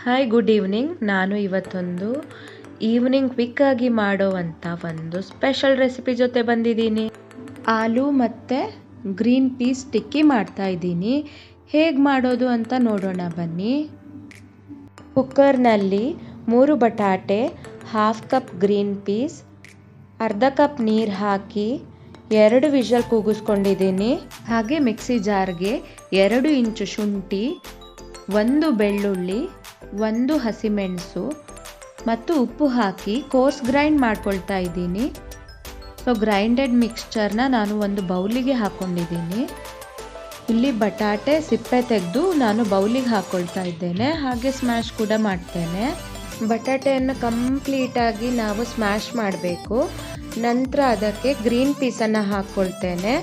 Hi good evening. ನಾನು ಇವತ್ತೊಂದು evening ಕ್ವಿಕ್ಕಾಗಿ ಮಾಡೋವಂಥ ಒಂದು ಸ್ಪೆಷಲ್ ರೆಸಿಪಿ ಜೊತೆ ಬಂದಿದ್ದೀನಿ. ಆಲೂ ಮತ್ತು ಗ್ರೀನ್ ಪೀಸ್ ಟಿಕ್ಕಿ ಮಾಡ್ತಾ ಇದ್ದೀನಿ. ಹೇಗೆ ಮಾಡೋದು ಅಂತ ನೋಡೋಣ ಬನ್ನಿ. ಕುಕ್ಕರ್ನಲ್ಲಿ 3 ಬಟಾಟೆ, ಹಾಫ್ ಕಪ್ ಗ್ರೀನ್ ಪೀಸ್, ಅರ್ಧ ಕಪ್ ನೀರು ಹಾಕಿ 2 ವಿಷಲ್ ಕೂಗಿಸ್ಕೊಂಡಿದ್ದೀನಿ. ಹಾಗೆ ಮಿಕ್ಸಿ ಜಾರ್ಗೆ 2 ಇಂಚು ಶುಂಠಿ, 1 ಬೆಳ್ಳುಳ್ಳಿ, 1 ಹಸಿಮೆಣಸು ಮತ್ತು ಉಪ್ಪು ಹಾಕಿ ಕೋರ್ಸ್ ಗ್ರೈಂಡ್ ಮಾಡ್ಕೊಳ್ತಾ ಇದ್ದೀನಿ. ಸೊ ಗ್ರೈಂಡೆಡ್ ಮಿಕ್ಸ್ಚರ್ನ ನಾನು ಒಂದು ಬೌಲಿಗೆ ಹಾಕ್ಕೊಂಡಿದ್ದೀನಿ. ಇಲ್ಲಿ ಬಟಾಟೆ ಸಿಪ್ಪೆ ತೆಗೆದು ನಾನು ಬೌಲಿಗೆ ಹಾಕ್ಕೊಳ್ತಾ ಇದ್ದೇನೆ. ಹಾಗೆ ಸ್ಮ್ಯಾಶ್ ಕೂಡ ಮಾಡ್ತೇನೆ. ಬಟಾಟೆಯನ್ನು ಕಂಪ್ಲೀಟಾಗಿ ನಾವು ಸ್ಮ್ಯಾಶ್ ಮಾಡಬೇಕು. ನಂತರ ಅದಕ್ಕೆ ಗ್ರೀನ್ ಪೀಸನ್ನು ಹಾಕ್ಕೊಳ್ತೇನೆ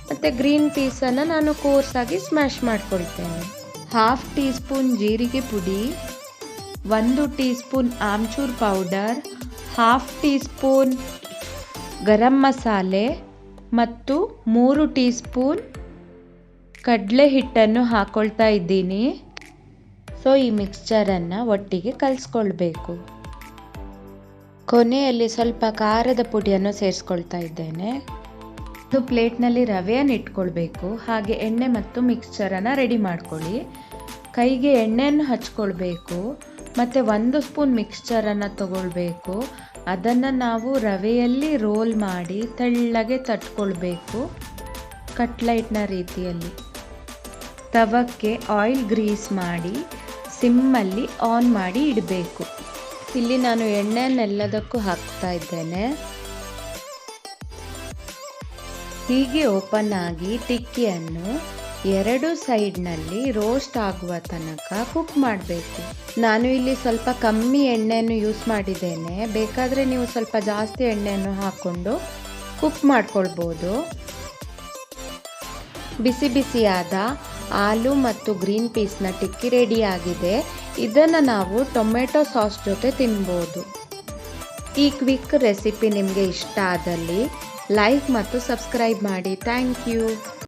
ಮತ್ತು ಗ್ರೀನ್ ಪೀಸನ್ನು ನಾನು ಕೋರ್ಸಾಗಿ ಸ್ಮ್ಯಾಶ್ ಮಾಡ್ಕೊಳ್ತೇನೆ. ಹಾಫ್ ಟೀ ಸ್ಪೂನ್ ಜೀರಿಗೆ ಪುಡಿ, 1 teaspoon amchur powder, half teaspoon garam masala ಮತ್ತು 3 ಟೀ ಸ್ಪೂನ್ ಕಡಲೆ ಹಿಟ್ಟನ್ನು ಹಾಕ್ಕೊಳ್ತಾ ಇದ್ದೀನಿ. ಸೊ ಈ ಮಿಕ್ಸ್ಚರನ್ನು ಒಟ್ಟಿಗೆ ಕಲಿಸ್ಕೊಳ್ಬೇಕು. ಕೊನೆಯಲ್ಲಿ ಸ್ವಲ್ಪ ಖಾರದ ಪುಡಿಯನ್ನು ಸೇರಿಸ್ಕೊಳ್ತಾ ಇದ್ದೇನೆ. ಒಂದು ಪ್ಲೇಟ್ನಲ್ಲಿ ರವೆಯನ್ನು ಇಟ್ಕೊಳ್ಬೇಕು. ಹಾಗೆ ಎಣ್ಣೆ ಮತ್ತು ಮಿಕ್ಸ್ಚರನ್ನು ರೆಡಿ ಮಾಡ್ಕೊಳ್ಳಿ. ಕೈಗೆ ಎಣ್ಣೆಯನ್ನು ಹಚ್ಕೊಳ್ಬೇಕು ಮತ್ತು 1 ಸ್ಪೂನ್ ಮಿಕ್ಸ್ಚರನ್ನು ತಗೊಳ್ಬೇಕು. ಅದನ್ನು ನಾವು ರವೆಯಲ್ಲಿ ರೋಲ್ ಮಾಡಿ ತೆಳ್ಳಗೆ ತಟ್ಕೊಳ್ಬೇಕು, ಕಟ್ಲೈಟ್ನ ರೀತಿಯಲ್ಲಿ. ತವಕ್ಕೆ ಆಯಿಲ್ ಗ್ರೀಸ್ ಮಾಡಿ ಸಿಮ್ಮಲ್ಲಿ ಆನ್ ಮಾಡಿ ಇಡಬೇಕು. ಇಲ್ಲಿ ನಾನು ಎಣ್ಣೆಯನ್ನೆಲ್ಲದಕ್ಕೂ ಹಾಕ್ತಾ ಇದ್ದೇನೆ. ಹೀಗೆ ಓಪನ್ ಆಗಿ ಟಿಕ್ಕಿಯನ್ನು 2 ಸೈಡ್ನಲ್ಲಿ ರೋಸ್ಟ್ ಆಗುವ ತನಕ ಕುಕ್ ಮಾಡಬೇಕು. ನಾನು ಇಲ್ಲಿ ಸ್ವಲ್ಪ ಕಮ್ಮಿ ಎಣ್ಣೆಯನ್ನು ಯೂಸ್ ಮಾಡಿದ್ದೇನೆ. ಬೇಕಾದರೆ ನೀವು ಸ್ವಲ್ಪ ಜಾಸ್ತಿ ಎಣ್ಣೆಯನ್ನು ಹಾಕ್ಕೊಂಡು ಕುಕ್ ಮಾಡ್ಕೊಳ್ಬೋದು. ಬಿಸಿ ಬಿಸಿಯಾದ ಆಲೂ ಮತ್ತು ಗ್ರೀನ್ ಪೀಸ್ನ ಟಿಕ್ಕಿ ರೆಡಿ ಆಗಿದೆ. ಇದನ್ನು ನಾವು ಟೊಮೆಟೊ ಸಾಸ್ ಜೊತೆ ತಿನ್ಬೋದು. ಈ ಕ್ವಿಕ್ ರೆಸಿಪಿ ನಿಮಗೆ ಇಷ್ಟ ಆದಲ್ಲಿ ಲೈಕ್ ಮತ್ತು ಸಬ್ಸ್ಕ್ರೈಬ್ ಮಾಡಿ. Thank you.